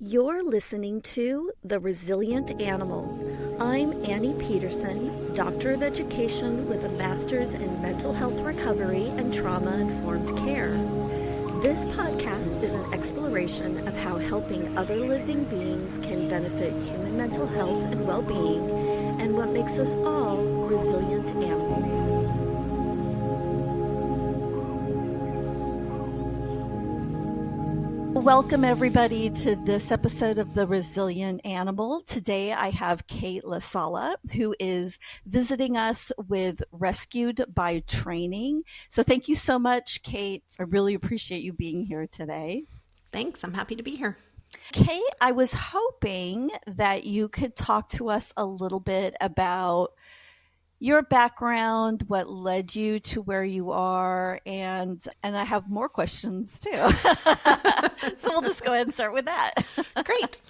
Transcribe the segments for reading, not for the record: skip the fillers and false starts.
You're listening to The Resilient Animal. I'm Annie Petersen, Doctor of Education with a Master's in Mental Health Recovery and Trauma-Informed Care. This podcast is an exploration of how helping other living beings can benefit human mental health and well-being, and what makes us all resilient animals. Welcome everybody to this episode of The Resilient Animal. Today I have Kate LaSala, who is visiting us with Rescued by Training. So thank you so much, Kate. I really appreciate you being here today. Thanks. I'm happy to be here. Kate, I was hoping that you could talk to us a little bit about your background, what led you to where you are, and I have more questions too. So we'll just go ahead and start with that. Great.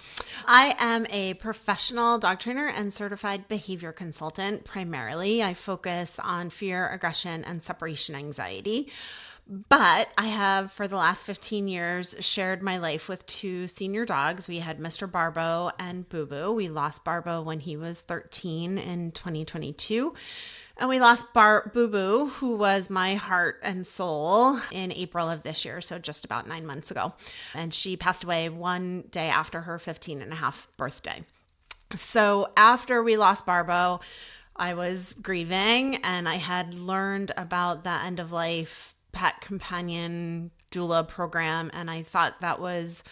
I am a professional dog trainer and certified behavior consultant. Primarily, I focus on fear, aggression, and separation anxiety. But I have, for the last 15 years, shared my life with two senior dogs. We had Mr. Barbo and Boo Boo. We lost Barbo when he was 13 in 2022. And we lost Boo Boo, who was my heart and soul, in April of this year, so just about 9 months ago. And she passed away one day after her 15 and a half birthday. So after we lost Barbo, I was grieving, and I had learned about the end of life pet companion doula program, and I thought that was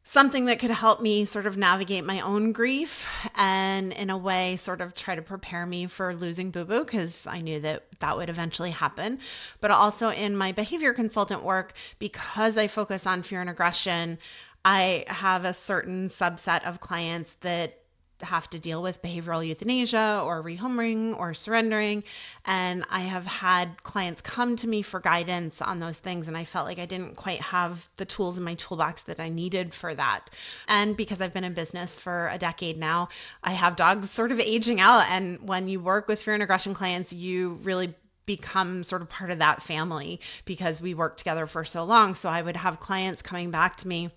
something that could help me sort of navigate my own grief and in a way sort of try to prepare me for losing Boo Boo, because I knew that that would eventually happen. But also in my behavior consultant work, because I focus on fear and aggression, I have a certain subset of clients that have to deal with behavioral euthanasia or rehoming or surrendering. And I have had clients come to me for guidance on those things, and I felt like I didn't quite have the tools in my toolbox that I needed for that. And because I've been in business for a decade now, I have dogs sort of aging out. And when you work with fear and aggression clients, you really become sort of part of that family because we worked together for so long. So I would have clients coming back to me.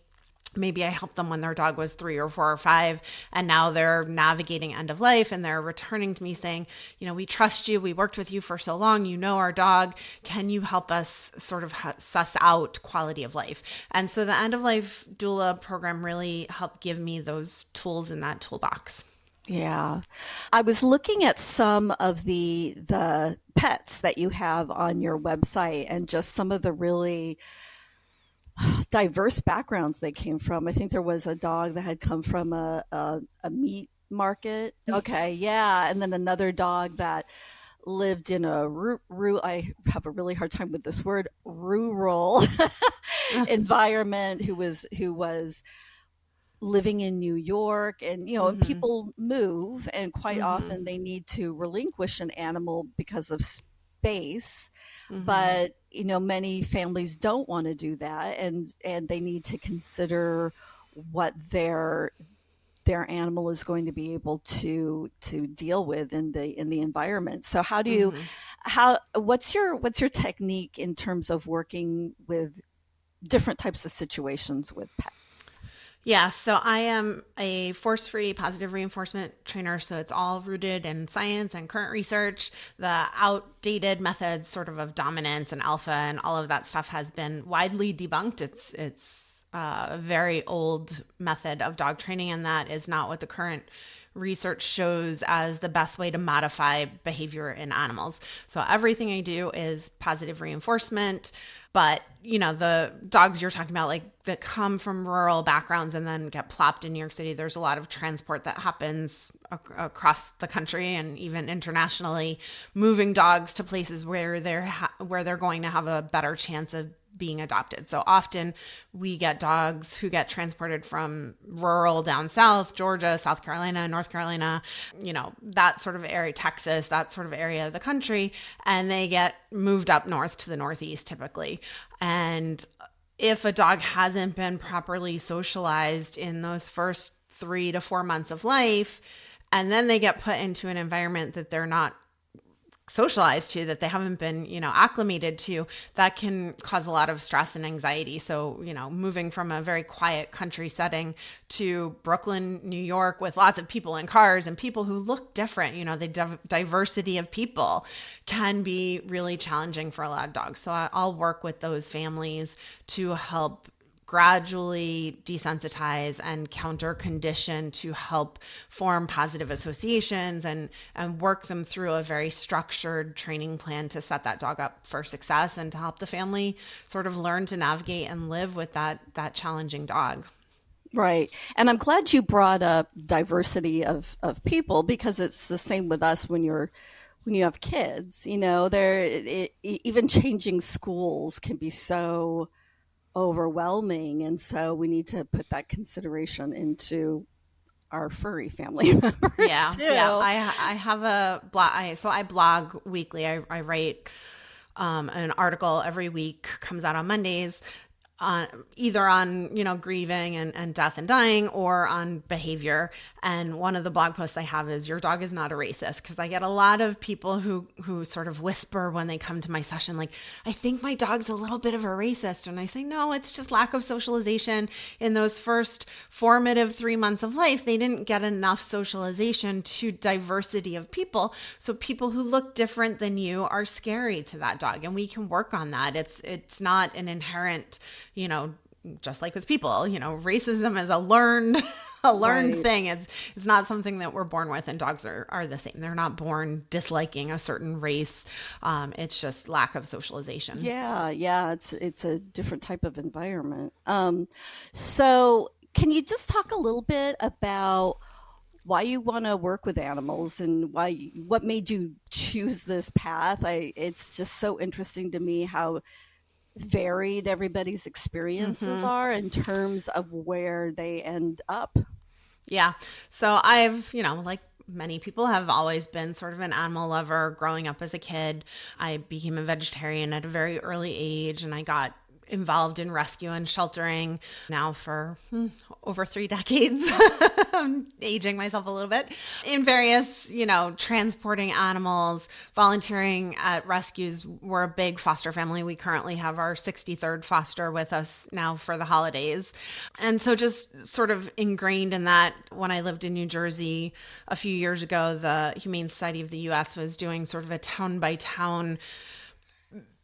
Maybe I helped them when their dog was 3 or 4 or 5, and now they're navigating end of life, and they're returning to me saying, you know, we trust you. We worked with you for so long. You know our dog. Can you help us sort of suss out quality of life? And so the end of life doula program really helped give me those tools in that toolbox. Yeah. I was looking at some of the pets that you have on your website, and just some of the really diverse backgrounds they came from. I think there was a dog that had come from a meat market. Okay, yeah. And then another dog that lived in a I have a really hard time with this word, rural environment, who was living in New York. And, you know, and people move, and quite often they need to relinquish an animal because of space. But, you know, many families don't want to do that, and they need to consider what their animal is going to be able to deal with in the environment. So how do you what's your technique in terms of working with different types of situations with pets? Yeah, so I am a force-free positive reinforcement trainer, so it's all rooted in science and current research. The outdated methods sort of dominance and alpha and all of that stuff has been widely debunked. It's a very old method of dog training, and that is not what the current research shows as the best way to modify behavior in animals. So everything I do is positive reinforcement. But, you know, the dogs you're talking about, like, that come from rural backgrounds and then get plopped in New York City, there's a lot of transport that happens across the country and even internationally, moving dogs to places where they're going to have a better chance of being adopted. So often we get dogs who get transported from rural down south, Georgia, South Carolina, North Carolina, you know, that sort of area, Texas, that sort of area of the country, and they get moved up north to the Northeast typically. And if a dog hasn't been properly socialized in those first 3 to 4 months of life, and then they get put into an environment that they're not socialized to, that they haven't been, acclimated to, that can cause a lot of stress and anxiety. So, moving from a very quiet country setting to Brooklyn, New York, with lots of people in cars and people who look different, the diversity of people can be really challenging for a lot of dogs. So I'll work with those families to help gradually desensitize and counter condition to help form positive associations and work them through a very structured training plan to set that dog up for success and to help the family sort of learn to navigate and live with that challenging dog. Right. And I'm glad you brought up diversity of people, because it's the same with us when you have kids. Even changing schools can be so overwhelming, and so we need to put that consideration into our furry family members too. Yeah. I have a blog. So I blog weekly. I write an article every week, comes out on Mondays, either on, grieving and death and dying, or on behavior. And one of the blog posts I have is, "Your dog is not a racist," because I get a lot of people who sort of whisper when they come to my session, like, "I think my dog's a little bit of a racist." And I say, no, it's just lack of socialization. In those first formative 3 months of life, they didn't get enough socialization to diversity of people. So people who look different than you are scary to that dog. And we can work on that. It's not an inherent, just like with people, racism is a learned right. thing. It's not something that we're born with, and dogs are the same. They're not born disliking a certain race. It's just lack of socialization. Yeah. It's a different type of environment. So can you just talk a little bit about why you want to work with animals and what made you choose this path? It's just so interesting to me how varied everybody's experiences are in terms of where they end up. Yeah. So I've, like many people, have always been sort of an animal lover growing up as a kid. I became a vegetarian at a very early age, and I got involved in rescue and sheltering now for over 3 decades. I'm aging myself a little bit, in various, transporting animals, volunteering at rescues. We're a big foster family. We currently have our 63rd foster with us now for the holidays. And so just sort of ingrained in that, when I lived in New Jersey a few years ago, the Humane Society of the U.S. was doing sort of a town by town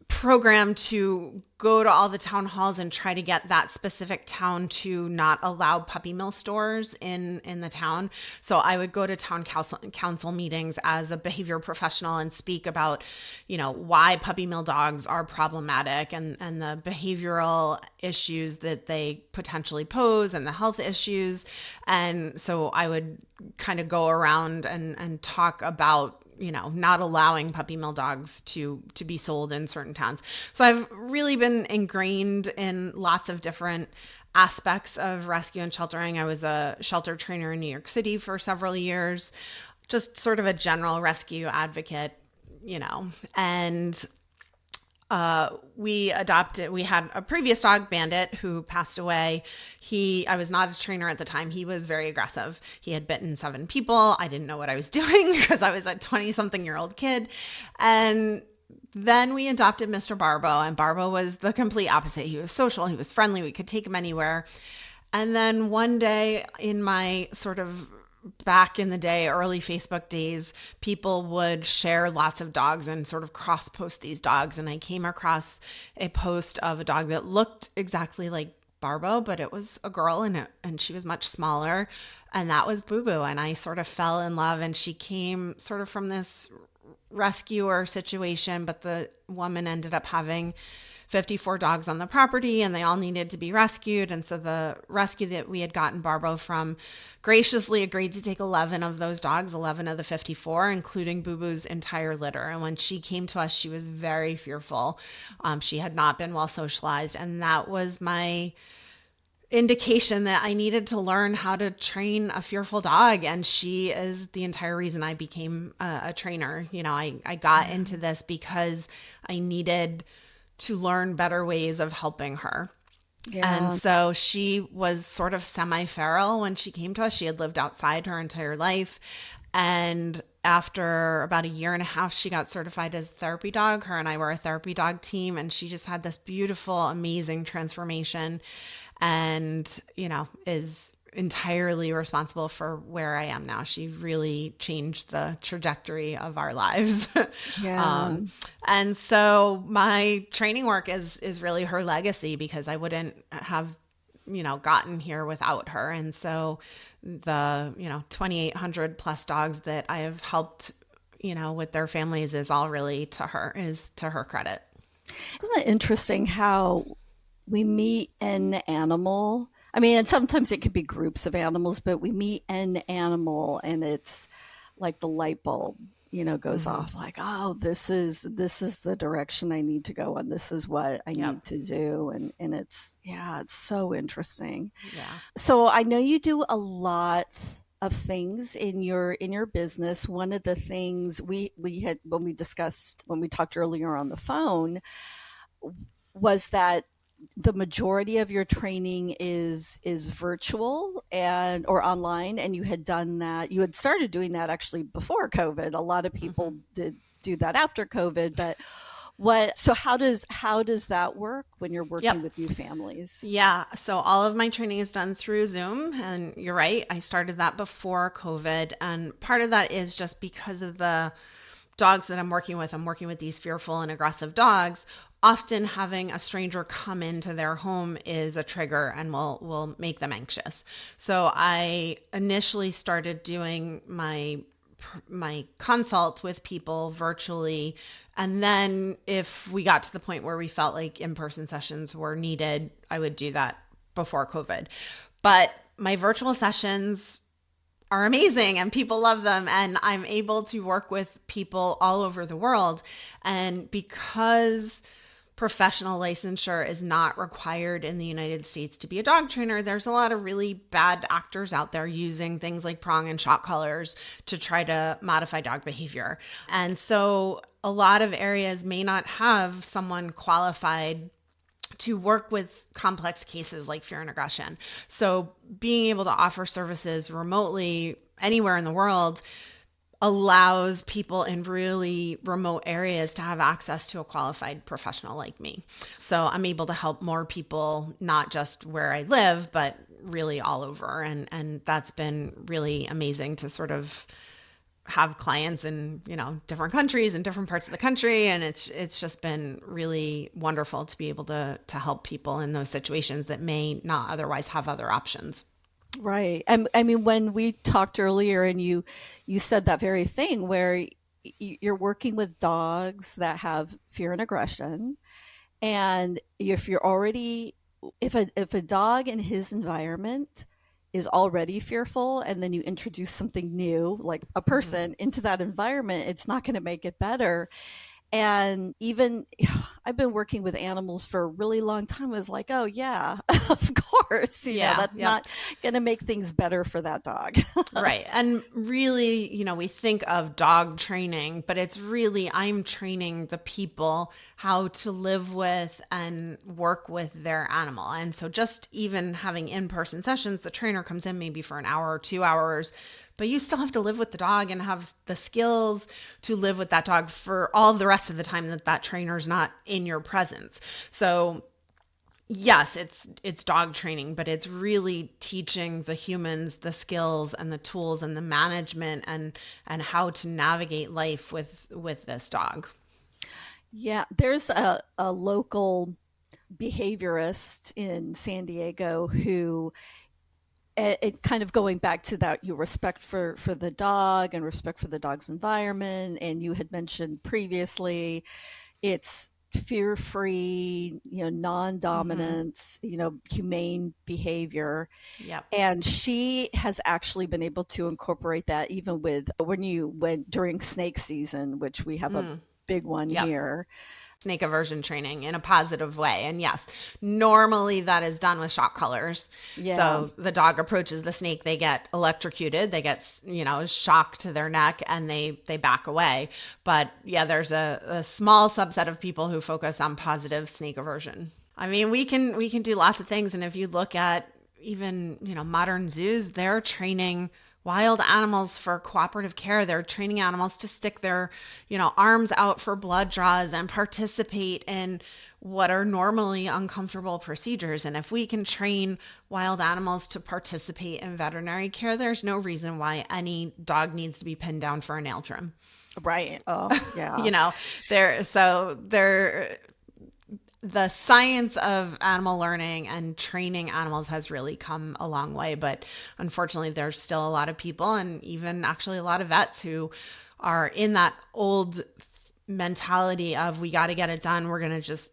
program to go to all the town halls and try to get that specific town to not allow puppy mill stores in the town. So I would go to town council meetings as a behavior professional and speak about, why puppy mill dogs are problematic and the behavioral issues that they potentially pose and the health issues. And so I would kind of go around and talk about, not allowing puppy mill dogs to be sold in certain towns. So I've really been ingrained in lots of different aspects of rescue and sheltering. I was a shelter trainer in New York City for several years, just sort of a general rescue advocate, and we had a previous dog, Bandit, who passed away. I was not a trainer at the time. He was very aggressive. He had bitten 7 people. I didn't know what I was doing because I was a 20-something-year-old kid. And then we adopted Mr. Barbo, and Barbo was the complete opposite. He was social. He was friendly. We could take him anywhere. And then one day, in my sort of back in the day, early Facebook days, people would share lots of dogs and sort of cross-post these dogs. And I came across a post of a dog that looked exactly like Barbo, but it was a girl, and she was much smaller. And that was Boo Boo. And I sort of fell in love. And she came sort of from this rescuer situation, but the woman ended up having 54 dogs on the property, and they all needed to be rescued. And so the rescue that we had gotten Barbo from graciously agreed to take 11 of those dogs, 11 of the 54, including Boo Boo's entire litter. And when she came to us, she was very fearful. She had not been well socialized. And that was my indication that I needed to learn how to train a fearful dog. And she is the entire reason I became a trainer. I got into this because I needed to learn better ways of helping her. Yeah. And so she was sort of semi-feral when she came to us. She had lived outside her entire life. And after about a year and a half, she got certified as a therapy dog. Her and I were a therapy dog team, and she just had this beautiful, amazing transformation and, is entirely responsible for where I am now. She really changed the trajectory of our lives. Yeah. And so my training work is really her legacy, because I wouldn't have, gotten here without her. And so the, 2,800 plus dogs that I have helped, with their families is to her credit. Isn't it interesting how we meet an animal? I mean, and sometimes it can be groups of animals, but we meet an animal and it's like the light bulb, goes Mm-hmm. off like, oh, this is the direction I need to go and this is what I Yep. need to do. And it's so interesting. Yeah. So I know you do a lot of things in your business. One of the things we had when we talked earlier on the phone was that the majority of your training is virtual and or online, and you had started doing that actually before COVID. A lot of Mm-hmm. people did do that after COVID, but how does that work when you're working Yep. with new families? Yeah, so all of my training is done through Zoom, and you're right, I started that before COVID, and part of that is just because of the dogs that I'm working with. I'm working with these fearful and aggressive dogs. Often having a stranger come into their home is a trigger and will make them anxious. So I initially started doing my consult with people virtually. And then if we got to the point where we felt like in-person sessions were needed, I would do that before COVID. But my virtual sessions are amazing and people love them, and I'm able to work with people all over the world. And because professional licensure is not required in the United States to be a dog trainer, there's a lot of really bad actors out there using things like prong and shock collars to try to modify dog behavior. And so a lot of areas may not have someone qualified to work with complex cases like fear and aggression. So being able to offer services remotely anywhere in the world allows people in really remote areas to have access to a qualified professional like me. So I'm able to help more people, not just where I live, but really all over. And that's been really amazing to sort of have clients in, different countries and different parts of the country. And it's just been really wonderful to be able to help people in those situations that may not otherwise have other options. Right. I mean, when we talked earlier and you said that very thing where you're working with dogs that have fear and aggression, and if a dog in his environment is already fearful and then you introduce something new like a Mm-hmm. person into that environment, it's not going to make it better. And even I've been working with animals for a really long time. I was like, oh yeah, of course, Yeah. that's Yep. not going to make things better for that dog. Right. And really, we think of dog training, but it's really, I'm training the people how to live with and work with their animal. And so just even having in-person sessions, the trainer comes in maybe for an hour or 2 hours, but you still have to live with the dog and have the skills to live with that dog for all the rest of the time that trainer's not in your presence. So yes, it's dog training, but it's really teaching the humans the skills and the tools and the management and how to navigate life with this dog. Yeah, there's a local behaviorist in San Diego who it kind of going back to that you respect for the dog and respect for the dog's environment, and you had mentioned previously it's fear-free, Mm-hmm. non-dominance, humane behavior. Yep. And she has actually been able to incorporate that even with when you went during snake season, which we have a Mm. big one Yep. here. Snake aversion training in a positive way. And yes, normally that is done with shock collars. Yeah. So the dog approaches the snake, they get electrocuted, they get, shock to their neck, and they back away. But yeah, there's a small subset of people who focus on positive snake aversion. I mean, we can do lots of things. And if you look at even, modern zoos, they're training wild animals for cooperative care. They're training animals to stick their, arms out for blood draws and participate in what are normally uncomfortable procedures. And if we can train wild animals to participate in veterinary care, there's no reason why any dog needs to be pinned down for a nail trim. Right. Oh, yeah. The science of animal learning and training animals has really come a long way, but unfortunately there's still a lot of people, and even actually a lot of vets, who are in that old mentality of, we got to get it done. We're going to just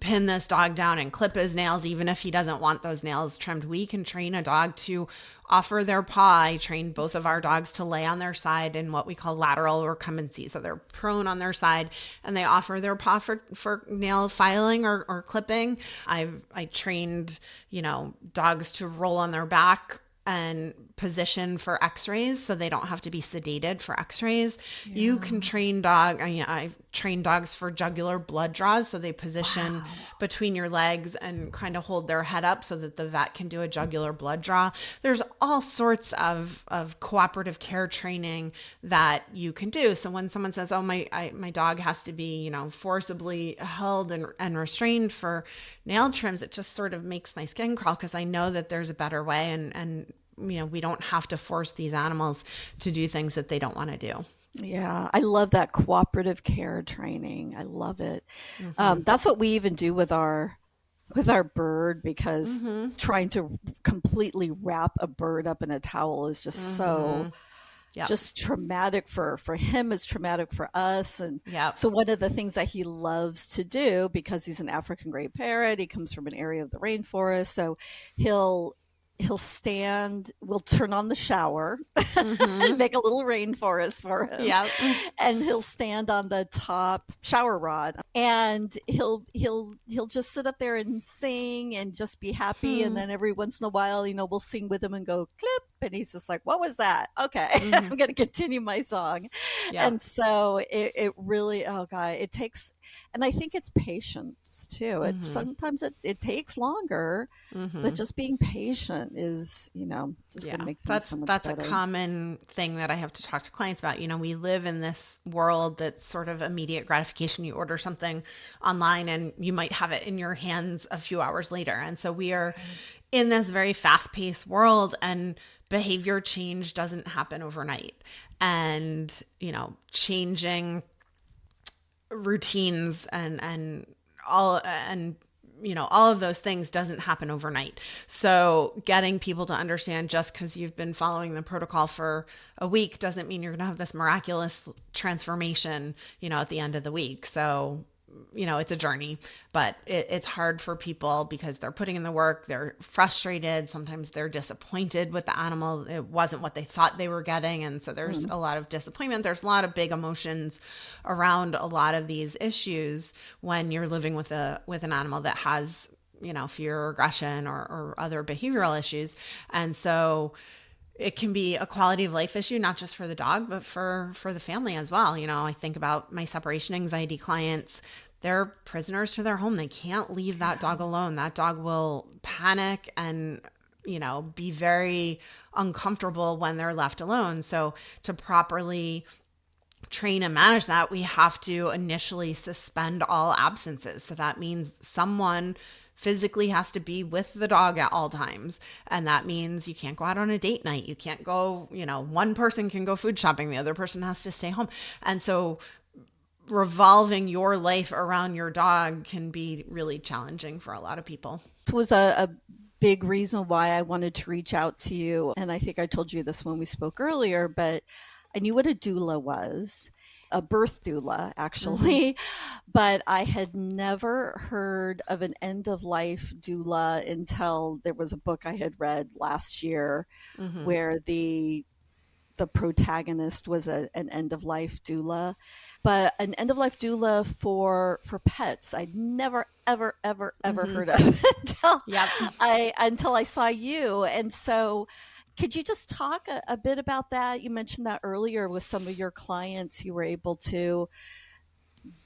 pin this dog down and clip his nails, even if he doesn't want those nails trimmed. We can train a dog to offer their paw. I trained both of our dogs to lay on their side in what we call lateral recumbency. So they're prone on their side and they offer their paw for nail filing or clipping. I trained, dogs to roll on their back and position for x-rays so they don't have to be sedated for x-rays. Yeah. You can train I've trained dogs for jugular blood draws, so they position between your legs and kind of hold their head up so that the vet can do a jugular blood draw. There's all sorts of cooperative care training that you can do. So when someone says, oh, my dog has to be, forcibly held and restrained for nail trims, it just sort of makes my skin crawl, because I know that there's a better way, and we don't have to force these animals to do things that they don't want to do. Yeah, I love that cooperative care training. I love it. That's what we even do with our bird, because trying to completely wrap a bird up in a towel is just so just traumatic for him. It's traumatic for us. And so one of the things that he loves to do, because he's an African gray parrot, he comes from an area of the rainforest, so he'll stand, we'll turn on the shower, make a little rainforest for him. Yeah. And he'll stand on the top shower rod, and he'll just sit up there and sing and just be happy. And then every once in a while, we'll sing with him and go clip. And he's just like, what was that? Okay. I'm going to continue my song. Yeah. And so it really, oh God, it takes, and I think it's patience too. Sometimes it takes longer, but just being patient is, just going to make things so much better. That's a common thing that I have to talk to clients about. We live in this world that's sort of immediate gratification. You order something online and you might have it in your hands a few hours later. And so we are in this very fast-paced world, and behavior change doesn't happen overnight. And, changing routines and all of those things doesn't happen overnight. So getting people to understand, just because you've been following the protocol for a week doesn't mean you're going to have this miraculous transformation, at the end of the week. So, it's a journey, but it's hard for people because they're putting in the work, they're frustrated, sometimes they're disappointed with the animal. It wasn't what they thought they were getting. And so there's a lot of disappointment. There's a lot of big emotions around a lot of these issues when you're living with an animal that has, fear or aggression or other behavioral issues. And so it can be a quality of life issue, not just for the dog, but for the family as well. I think about my separation anxiety clients. They're prisoners to their home. They can't leave that dog alone. That dog will panic and, be very uncomfortable when they're left alone. So to properly train and manage that, we have to initially suspend all absences. So that means someone physically has to be with the dog at all times. And that means you can't go out on a date night. You can't go, one person can go food shopping. The other person has to stay home. And so revolving your life around your dog can be really challenging for a lot of people. This was a big reason why I wanted to reach out to you. And I think I told you this when we spoke earlier, but I knew what a doula was. A birth doula, actually, but I had never heard of an end-of-life doula until there was a book I had read last year where the protagonist was an end-of-life doula, but an end-of-life doula for pets I'd never, ever, ever, ever heard of until I saw you. And so could you just talk a bit about that? You mentioned that earlier with some of your clients, you were able to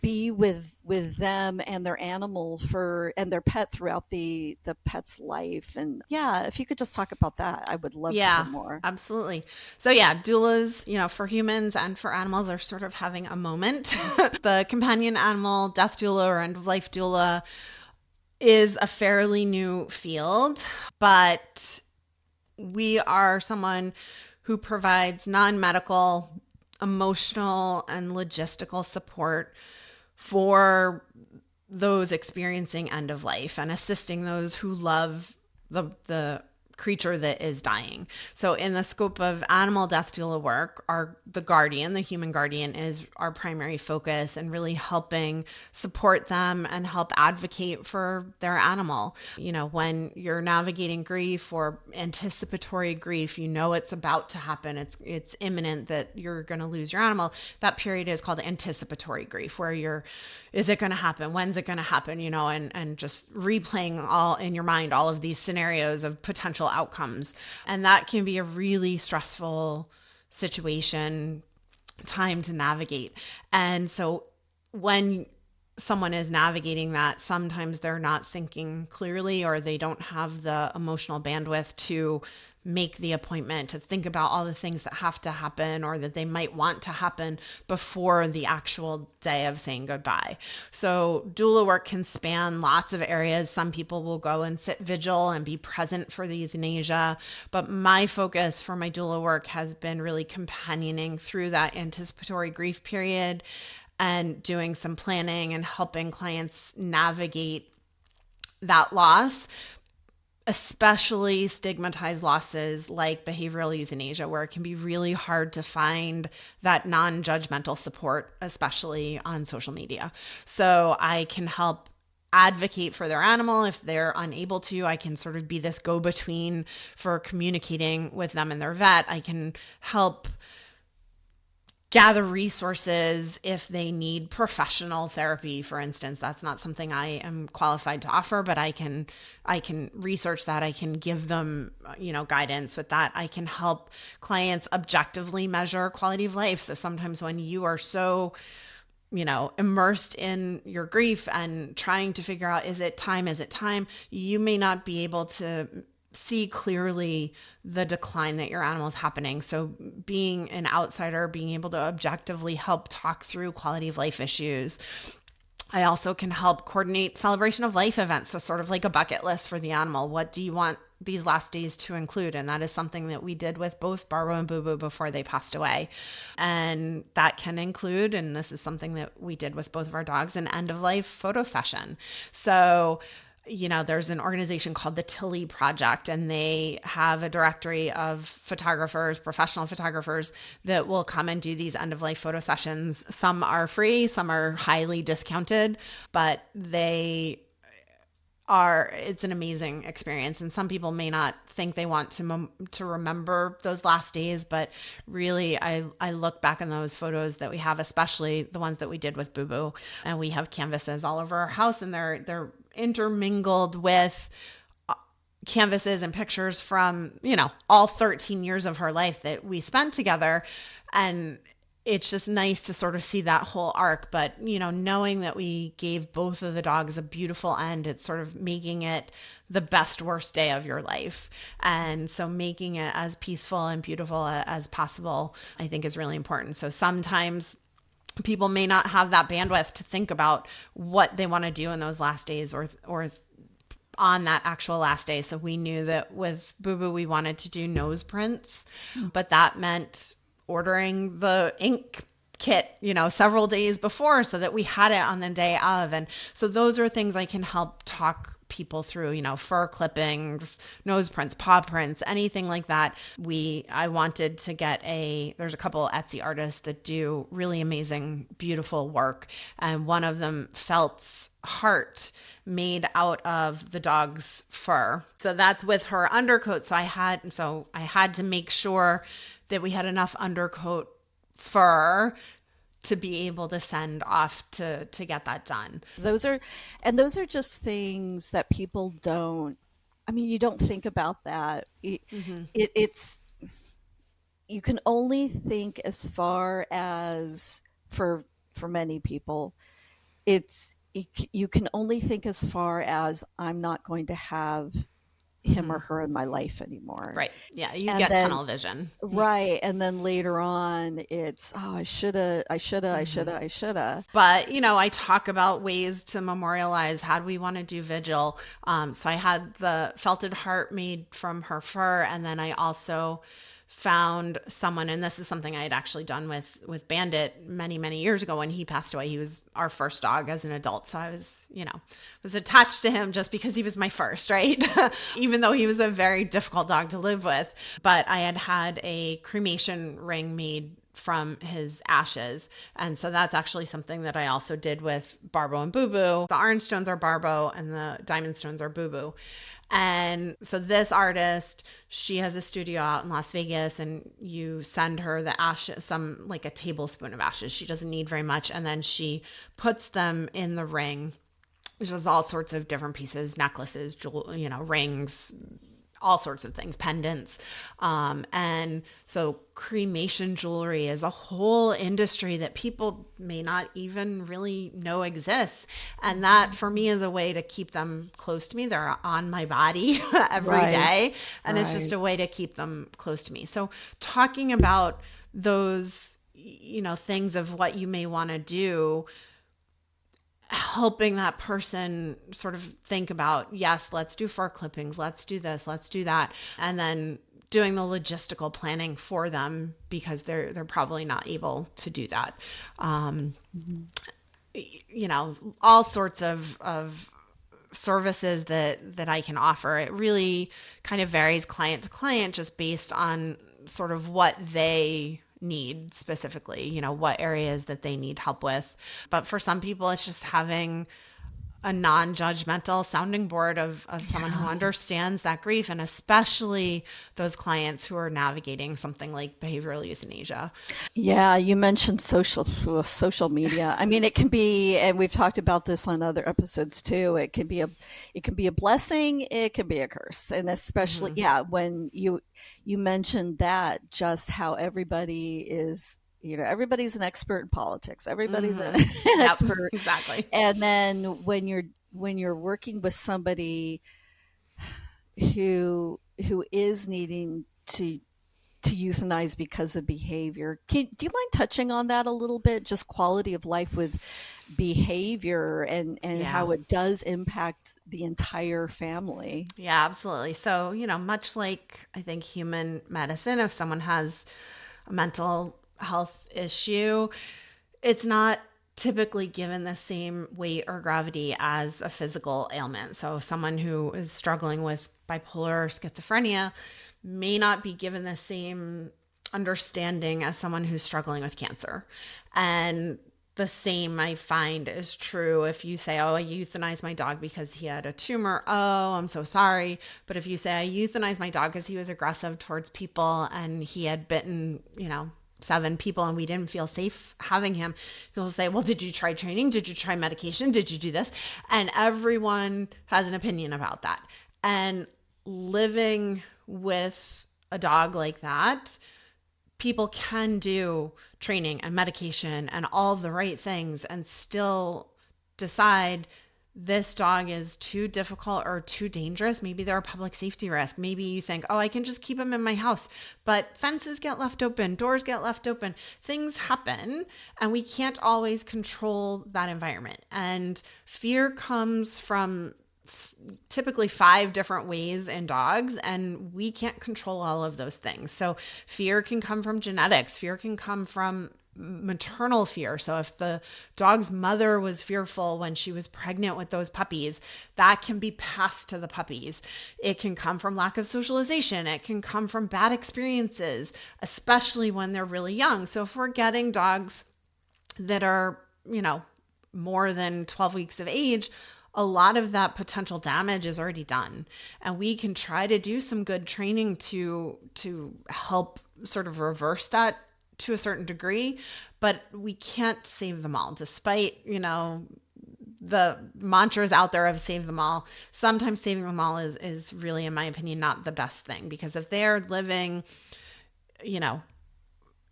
be with them and their animal and their pet throughout the pet's life. And yeah, if you could just talk about that, I would love to hear Yeah, more. absolutely. So yeah, doulas, for humans and for animals are sort of having a moment. The companion animal death doula or end of life doula is a fairly new field, but we are someone who provides non-medical, emotional, and logistical support for those experiencing end of life and assisting those who love the creature that is dying. So in the scope of animal death doula work, the human guardian is our primary focus and really helping support them and help advocate for their animal. When you're navigating grief or anticipatory grief, it's about to happen. It's imminent that you're going to lose your animal. That period is called anticipatory grief, where is it going to happen? When's it going to happen? And just replaying all in your mind all of these scenarios of potential outcomes. And that can be a really stressful situation, time to navigate. And so when someone is navigating that, sometimes they're not thinking clearly, or they don't have the emotional bandwidth to make the appointment, to think about all the things that have to happen or that they might want to happen before the actual day of saying goodbye. So doula work can span lots of areas. Some people will go and sit vigil and be present for the euthanasia, but my focus for my doula work has been really companioning through that anticipatory grief period and doing some planning and helping clients navigate that loss, especially stigmatized losses like behavioral euthanasia, where it can be really hard to find that non-judgmental support, especially on social media. So I can help advocate for their animal. If they're unable to, I can sort of be this go-between for communicating with them and their vet. I can help gather resources if they need professional therapy, for instance. That's not something I am qualified to offer, but I can research that. I can give them, guidance with that. I can help clients objectively measure quality of life. So sometimes when you are so immersed in your grief and trying to figure out, is it time? You may not be able to see clearly the decline that your animal is happening. So being an outsider, being able to objectively help talk through quality of life issues. I also can help coordinate celebration of life events. So sort of like a bucket list for the animal. What do you want these last days to include? And that is something that we did with both Barbo and Boo Boo before they passed away. And that can include, and this is something that we did with both of our dogs, an end of life photo session. So there's an organization called the Tilly Project, and they have a directory of photographers, professional photographers, that will come and do these end-of-life photo sessions. Some are free, some are highly discounted, but it's an amazing experience. And some people may not think they want to remember those last days, but really I look back on those photos that we have, especially the ones that we did with Boo Boo, and we have canvases all over our house, and they're intermingled with canvases and pictures from, all 13 years of her life that we spent together. And it's just nice to sort of see that whole arc. But, knowing that we gave both of the dogs a beautiful end, it's sort of making it the best worst day of your life. And so making it as peaceful and beautiful as possible, I think, is really important. So sometimes people may not have that bandwidth to think about what they want to do in those last days or on that actual last day. So we knew that with Boo Boo, we wanted to do nose prints, but that meant ordering the ink kit, several days before so that we had it on the day of. And so those are things I can help talk people through, fur clippings, nose prints, paw prints, anything like that. I wanted to get there's a couple Etsy artists that do really amazing, beautiful work. And one of them, Felt's heart, made out of the dog's fur. So that's with her undercoat. So I had to make sure that we had enough undercoat fur to be able to send off to get that done. Those are just things that people you don't think about that. It's, you can only think as far as for for many people, you can only think as far as I'm not going to have him or her in my life anymore. Right. Yeah. You And get then tunnel vision. right, and then later on it's, oh, I shoulda. But, I talk about ways to memorialize. How do we want to do vigil? So I had the felted heart made from her fur, and then I also found someone, and this is something I had actually done with Bandit many, many years ago when he passed away. He was our first dog as an adult. So I was attached to him just because he was my first, right? Even though he was a very difficult dog to live with. But I had a cremation ring made from his ashes. And so that's actually something that I also did with Barbo and Boo Boo. The orange stones are Barbo and the diamond stones are Boo Boo. And so this artist, she has a studio out in Las Vegas, and you send her the ashes, like a tablespoon of ashes. She doesn't need very much. And then she puts them in the ring, which is all sorts of different pieces, necklaces, rings, all sorts of things, pendants. And so cremation jewelry is a whole industry that people may not even really know exists. And that for me is a way to keep them close to me. They're on my body every day. And it's just a way to keep them close to me. So talking about those, things of what you may want to do, helping that person sort of think about, yes, let's do fur clippings, let's do this, let's do that, and then doing the logistical planning for them because they're probably not able to do that. All sorts of services that I can offer. It really kind of varies client to client just based on sort of what they need specifically, what areas that they need help with. But for some people, it's just having a non-judgmental sounding board of someone who understands that grief, and especially those clients who are navigating something like behavioral euthanasia. Yeah, you mentioned social media. I mean, it can be, and we've talked about this on other episodes too. It can be a blessing. It can be a curse, and especially, when you mentioned that, just how everybody is. Everybody's an expert in politics. Everybody's an expert. Exactly. And then when you're working with somebody who is needing to euthanize because of behavior, do you mind touching on that a little bit? Just quality of life with behavior and how it does impact the entire family. Yeah, absolutely. So, much like I think human medicine, if someone has a mental health issue, it's not typically given the same weight or gravity as a physical ailment. So someone who is struggling with bipolar or schizophrenia may not be given the same understanding as someone who's struggling with cancer. And the same I find is true if you say, oh, I euthanized my dog because he had a tumor. Oh, I'm so sorry. But if you say, I euthanized my dog because he was aggressive towards people and he had bitten, 7 people and we didn't feel safe having him, people say, well, did you try training? Did you try medication? Did you do this? And everyone has an opinion about that. And living with a dog like that, people can do training and medication and all the right things and still decide this dog is too difficult or too dangerous. Maybe they're a public safety risk. Maybe you think, oh, I can just keep him in my house. But fences get left open, doors get left open, things happen, and we can't always control that environment. And fear comes from typically 5 different ways in dogs, and we can't control all of those things. So fear can come from genetics. Fear can come from maternal fear. So if the dog's mother was fearful when she was pregnant with those puppies, that can be passed to the puppies. It can come from lack of socialization. It can come from bad experiences, especially when they're really young. So if we're getting dogs that are, more than 12 weeks of age, a lot of that potential damage is already done. And we can try to do some good training to help sort of reverse that to a certain degree, but we can't save them all, despite, the mantras out there of save them all. Sometimes saving them all is really, in my opinion, not the best thing, because if they're living,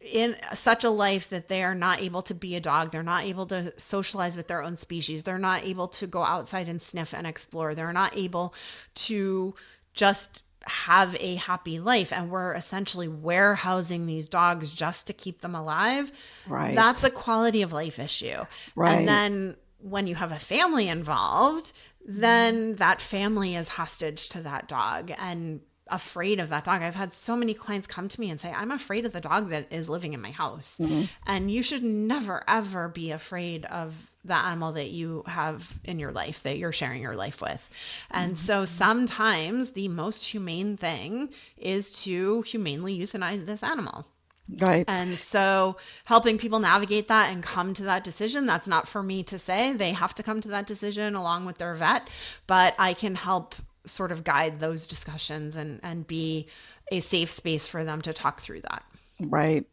in such a life that they are not able to be a dog. They're not able to socialize with their own species. They're not able to go outside and sniff and explore. They're not able to just have a happy life. And we're essentially warehousing these dogs just to keep them alive. Right. That's a quality of life issue. Right. And then when you have a family involved, then that family is hostage to that dog and afraid of that dog. I've had so many clients come to me and say, I'm afraid of the dog that is living in my house. And you should never, ever be afraid of the animal that you have in your life, that you're sharing your life with. And so sometimes the most humane thing is to humanely euthanize this animal. Right. And so helping people navigate that and come to that decision, that's not for me to say. They have to come to that decision along with their vet, but I can help sort of guide those discussions and be a safe space for them to talk through that. Right.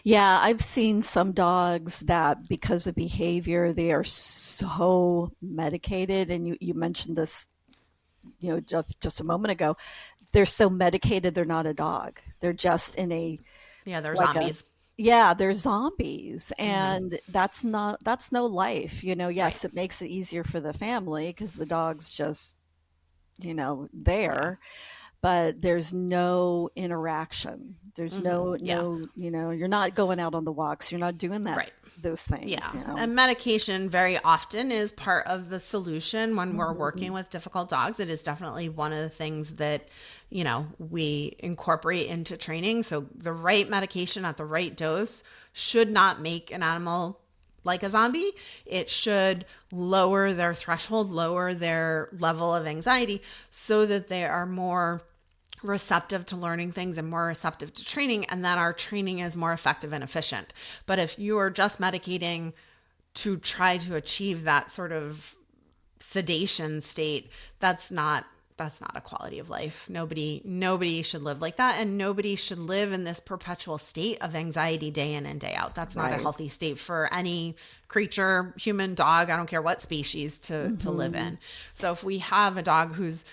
Yeah, I've seen some dogs that because of behavior, they are so medicated. And you mentioned this, just a moment ago. They're so medicated, they're not a dog. They're just in a... Yeah, they're zombies. They're zombies. And that's no life. Yes, It makes it easier for the family because the dog's just, there. But there's no interaction. There's no, you're not going out on the walks. You're not doing that, those things. Yeah. And medication very often is part of the solution when we're working with difficult dogs. It is definitely one of the things that, we incorporate into training. So the right medication at the right dose should not make an animal like a zombie. It should lower their threshold, lower their level of anxiety so that they are more receptive to learning things and more receptive to training, and that our training is more effective and efficient. But if you are just medicating to try to achieve that sort of sedation state, that's not a quality of life. Nobody should live like that, and nobody should live in this perpetual state of anxiety day in and day out. That's not a healthy state for any creature, human, dog, I don't care what species, to live in. So if we have a dog who's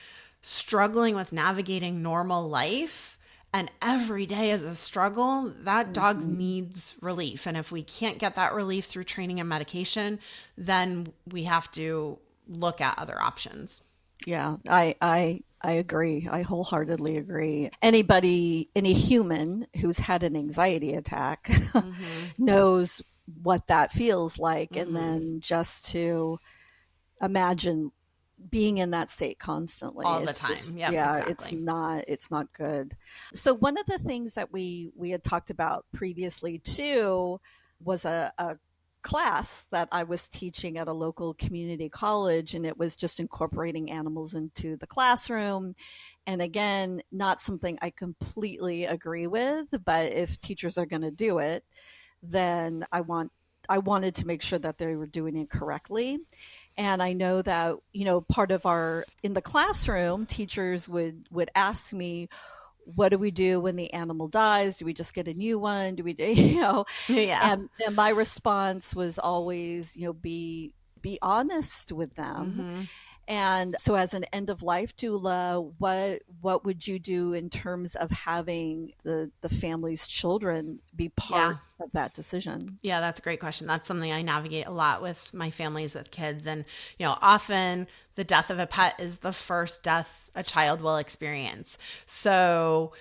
struggling with navigating normal life and every day is a struggle, that dog needs relief. And if we can't get that relief through training and medication, then we have to look at other options. Yeah, I agree. I wholeheartedly agree. Any human who's had an anxiety attack knows what that feels like. And then just to imagine being in that state constantly all the time. Exactly. It's not good. So one of the things that we had talked about previously too was a class that I was teaching at a local community college, and it was just incorporating animals into the classroom. And again, not something I completely agree with, but if teachers are going to do it, then I wanted to make sure that they were doing it correctly. And I know that, part of in the classroom, teachers would ask me, what do we do when the animal dies? Do we just get a new one? Do we, and my response was always, be honest with them. And so as an end of life doula, what would you do in terms of having the family's children be part of that decision? Yeah, that's a great question. That's something I navigate a lot with my families with kids. And, often the death of a pet is the first death a child will experience. So,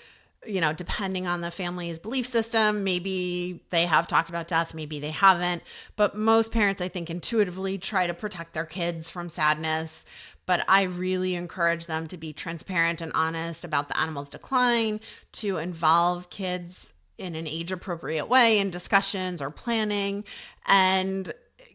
depending on the family's belief system, maybe they have talked about death, maybe they haven't. But most parents, I think, intuitively try to protect their kids from sadness. But I really encourage them to be transparent and honest about the animal's decline, to involve kids in an age-appropriate way in discussions or planning, and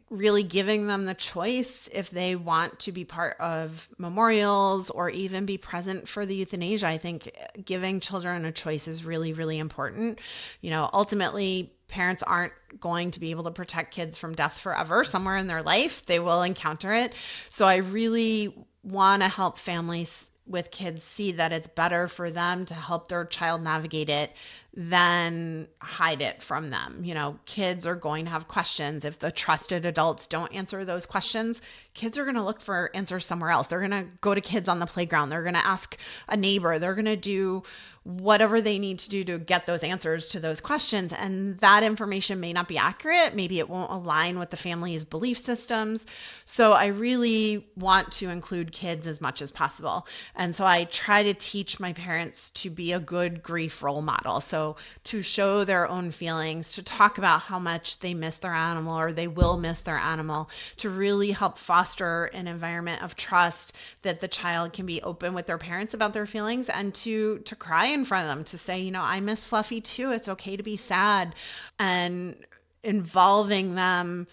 really giving them the choice if they want to be part of memorials or even be present for the euthanasia. I think giving children a choice is really, really important. Ultimately, parents aren't going to be able to protect kids from death forever. Somewhere in their life, they will encounter it. So I really want to help families with kids see that it's better for them to help their child navigate it than hide it from them. Kids are going to have questions. If the trusted adults don't answer those questions, kids are going to look for answers somewhere else. They're going to go to kids on the playground. They're going to ask a neighbor. They're going to do whatever they need to do to get those answers to those questions. And that information may not be accurate. Maybe it won't align with the family's belief systems. So I really want to include kids as much as possible. And so I try to teach my parents to be a good grief role model. So to show their own feelings, to talk about how much they miss their animal or they will miss their animal, to really help foster an environment of trust that the child can be open with their parents about their feelings, and to cry in front of them, to say, I miss Fluffy too. It's okay to be sad. And involving them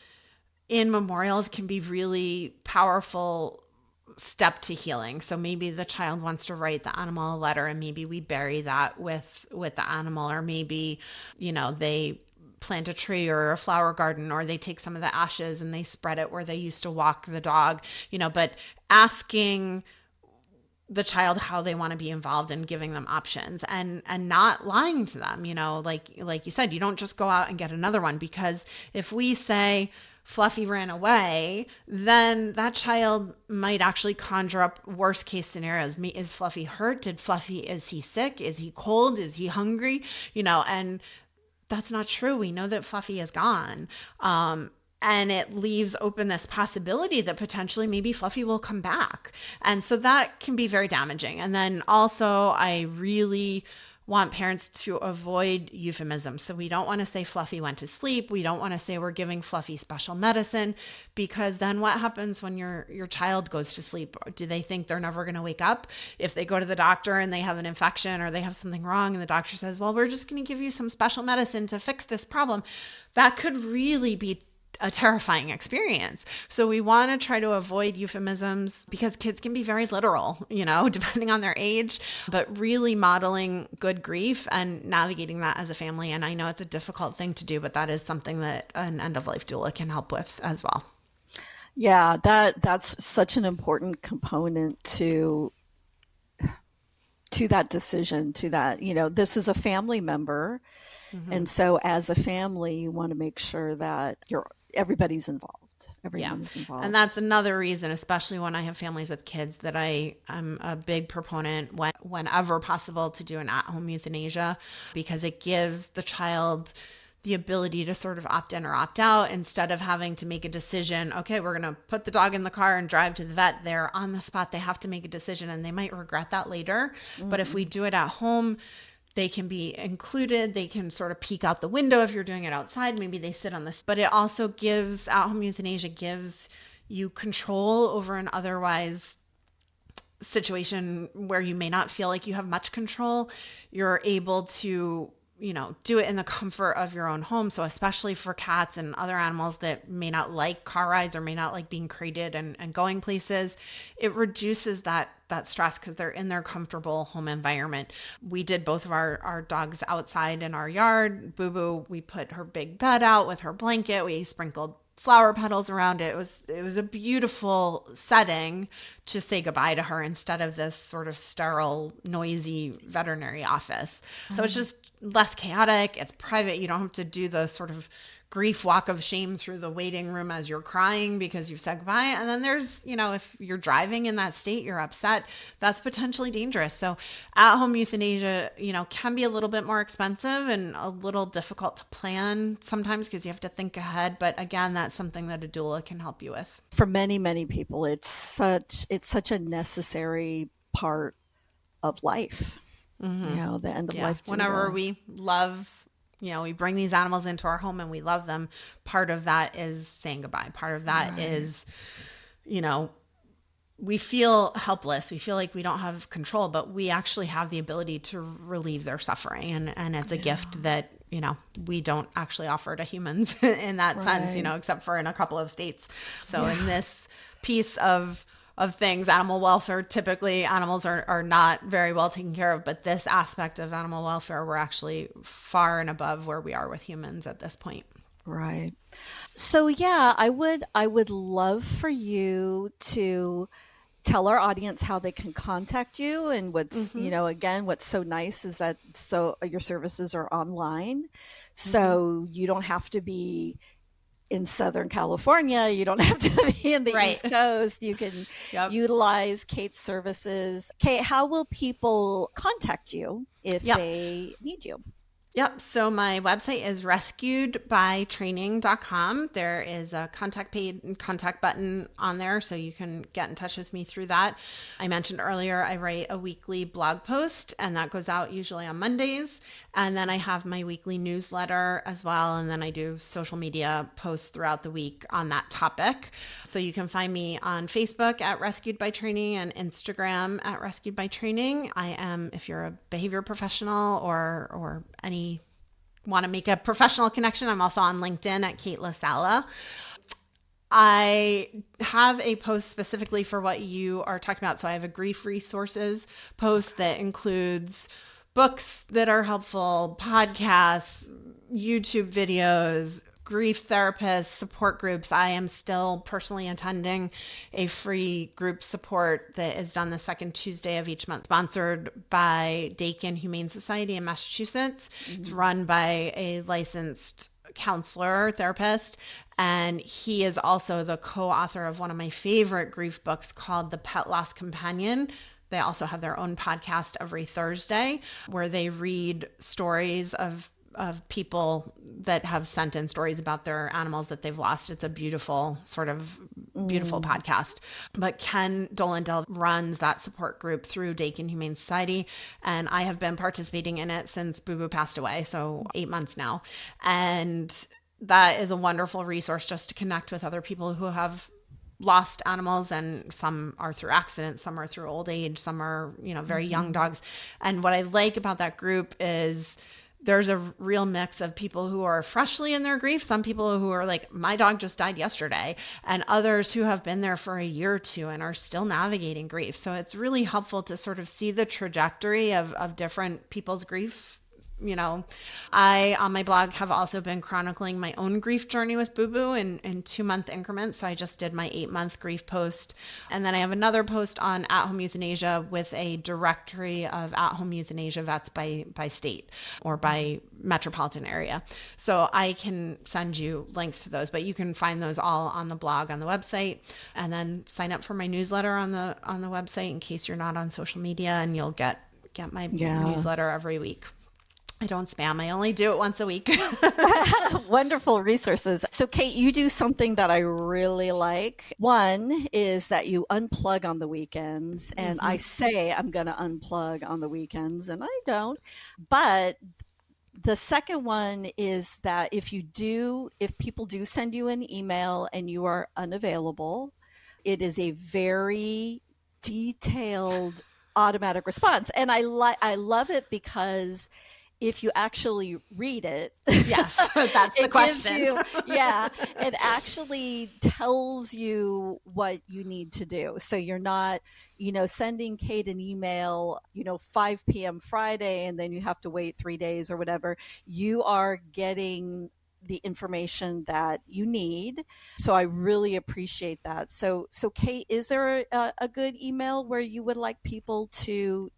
in memorials can be really powerful step to healing. So maybe the child wants to write the animal a letter, and maybe we bury that with the animal, or maybe, they plant a tree or a flower garden, or they take some of the ashes and they spread it where they used to walk the dog, but asking the child how they want to be involved and giving them options, and not lying to them, like you said, you don't just go out and get another one, because if we say Fluffy ran away, then that child might actually conjure up worst case scenarios. Is Fluffy hurt? Is he sick? Is he cold? Is he hungry? And that's not true. We know that Fluffy is gone. And it leaves open this possibility that potentially maybe Fluffy will come back. And so that can be very damaging. And then also, I really want parents to avoid euphemisms. So we don't want to say Fluffy went to sleep. We don't want to say we're giving Fluffy special medicine, because then what happens when your child goes to sleep? Do they think they're never going to wake up? If they go to the doctor and they have an infection or they have something wrong and the doctor says, well, we're just going to give you some special medicine to fix this problem, that could really be a terrifying experience. So we want to try to avoid euphemisms, because kids can be very literal, depending on their age, but really modeling good grief and navigating that as a family. And I know it's a difficult thing to do, but that is something that an end-of-life doula can help with as well. Yeah, that's such an important component to that decision, to that, this is a family member. Mm-hmm. And so as a family, you want to make sure that everybody's involved. Everyone is involved. And that's another reason, especially when I have families with kids, that I'm a big proponent whenever possible to do an at-home euthanasia, because it gives the child the ability to sort of opt in or opt out, instead of having to make a decision. Okay, we're going to put the dog in the car and drive to the vet. They're on the spot. They have to make a decision, and they might regret that later. Mm-hmm. But if we do it at home, they can be included. They can sort of peek out the window if you're doing it outside. Maybe they sit on this. But it also gives, at-home euthanasia gives you control over an otherwise situation where you may not feel like you have much control. You're able to, do it in the comfort of your own home. So especially for cats and other animals that may not like car rides or may not like being crated and going places, it reduces that stress, because they're in their comfortable home environment. We did both of our dogs outside in our yard. Boo Boo, we put her big bed out with her blanket. We sprinkled flower petals around it. It was a beautiful setting to say goodbye to her, instead of this sort of sterile, noisy veterinary office. Mm-hmm. So it's just less chaotic. It's private. You don't have to do the sort of grief walk of shame through the waiting room as you're crying because you've said goodbye. And then there's, if you're driving in that state, you're upset, that's potentially dangerous. So at-home euthanasia, can be a little bit more expensive and a little difficult to plan sometimes, because you have to think ahead. But again, that's something that a doula can help you with. For many, many people, it's such a necessary part of life. Mm-hmm. The end of life doula. Whenever we love, we bring these animals into our home and we love them, part of that is saying goodbye. Part of that is, we feel helpless. We feel like we don't have control, but we actually have the ability to relieve their suffering. And it's a gift that, we don't actually offer to humans in that sense, except for in a couple of states. So in this piece of things, animal welfare, typically animals are not very well taken care of, but this aspect of animal welfare, we're actually far and above where we are with humans at this point. Right. So I would love for you to tell our audience how they can contact you, and what's, again, what's so nice is that your services are online. So you don't have to be in Southern California. You don't have to be in the Right. East Coast. You can Yep. utilize Kate's services. Kate, how will people contact you if Yep. they need you? Yep. So my website is rescuedbytraining.com. There is a contact page and contact button on there, so you can get in touch with me through that. I mentioned earlier I write a weekly blog post, and that goes out usually on Mondays. And then I have my weekly newsletter as well. And then I do social media posts throughout the week on that topic. So you can find me on Facebook at Rescued by Training and Instagram at Rescued by Training. I am, if you're a behavior professional or any want to make a professional connection, I'm also on LinkedIn at Kate LaSala. I have a post specifically for what you are talking about. So I have a grief resources post that includes books that are helpful, podcasts, YouTube videos, grief therapists, support groups. I am still personally attending a free group support that is done the second Tuesday of each month, sponsored by Dakin Humane Society in Massachusetts. Mm-hmm. It's run by a licensed counselor, therapist, and he is also the co-author of one of my favorite grief books called The Pet Loss Companion. They also have their own podcast every Thursday where they read stories of people that have sent in stories about their animals that they've lost. It's a beautiful podcast. But Ken Dolendale runs that support group through Dakin Humane Society, and I have been participating in it since Boo Boo passed away, so 8 months now. And that is a wonderful resource just to connect with other people who have lost animals, and some are through accidents, some are through old age, some are, very young dogs. And what I like about that group is there's a real mix of people who are freshly in their grief, some people who are like, my dog just died yesterday, and others who have been there for a year or two and are still navigating grief. So it's really helpful to sort of see the trajectory of different people's grief. I, on my blog, have also been chronicling my own grief journey with Boo Boo in 2-month increments. So I just did my 8-month grief post. And then I have another post on at-home euthanasia with a directory of at-home euthanasia vets by state or by metropolitan area. So I can send you links to those, but you can find those all on the blog, on the website, and then sign up for my newsletter on the website in case you're not on social media, and you'll get my newsletter every week. I don't spam. I only do it once a week. Wonderful resources. So Kate, you do something that I really like. One is that you unplug on the weekends. And I say I'm going to unplug on the weekends, and I don't. But the second one is that if people do send you an email and you are unavailable, it is a very detailed automatic response. And I love it because if you actually read it, yes, that's the question. It actually tells you what you need to do. So you're not, sending Kate an email, 5 p.m. Friday, and then you have to wait 3 days or whatever. You are getting the information that you need. So I really appreciate that. So Kate, is there a good email where you would like people to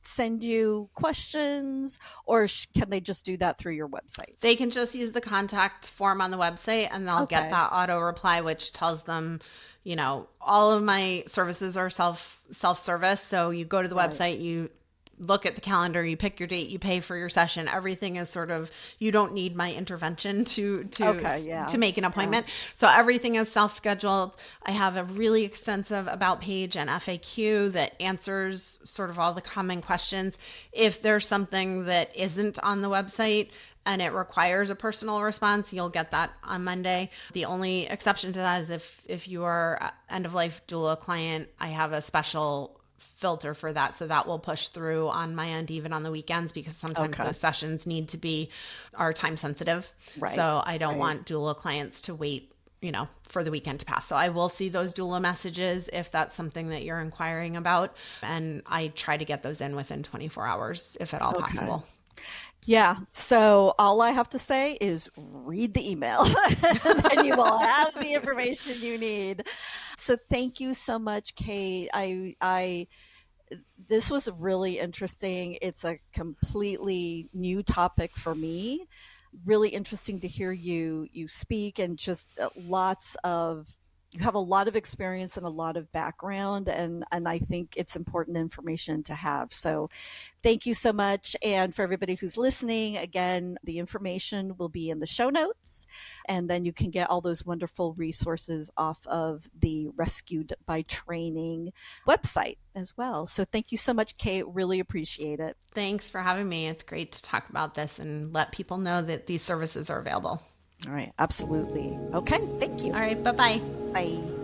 send you questions, or can they just do that through your website? They can just use the contact form on the website, and they'll get that auto reply, which tells them, all of my services are self-service. So you go to the website, you look at the calendar, you pick your date, you pay for your session. Everything is sort of, you don't need my intervention to make an appointment. So everything is self-scheduled. I have a really extensive about page and FAQ that answers sort of all the common questions. If there's something that isn't on the website and it requires a personal response, you'll get that on Monday. The only exception to that is if you are an end-of-life doula client, I have a special filter for that, so that will push through on my end even on the weekends, because sometimes those sessions are time sensitive. So I don't want doula clients to wait for the weekend to pass. So I will see those doula messages if that's something that you're inquiring about, and I try to get those in within 24 hours if at all possible. Yeah. So all I have to say is read the email and you will have the information you need. So thank you so much, Kate. This was really interesting. It's a completely new topic for me. really interesting to hear you speak, and just you have a lot of experience and a lot of background, and I think it's important information to have. So thank you so much. And for everybody who's listening, again, the information will be in the show notes, and then you can get all those wonderful resources off of the Rescued by Training website as well. So thank you so much, Kate. Really appreciate it. Thanks for having me. It's great to talk about this and let people know that these services are available. All right. Absolutely. Okay. Thank you. All right. Bye-bye. Bye.